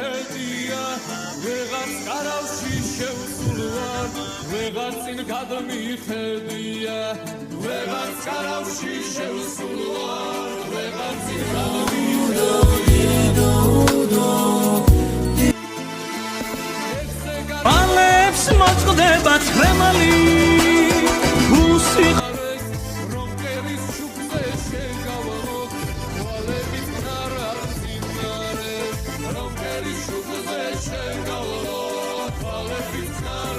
მიხედია ვეღარ კარავში შევსულვარ ვეღარ წინ გადმიხედია ვეღარ კარავში შევსულვარ ვეღარ წინ გადმიხედია ალებს მოწყდება ხრემალი უსიხ Shut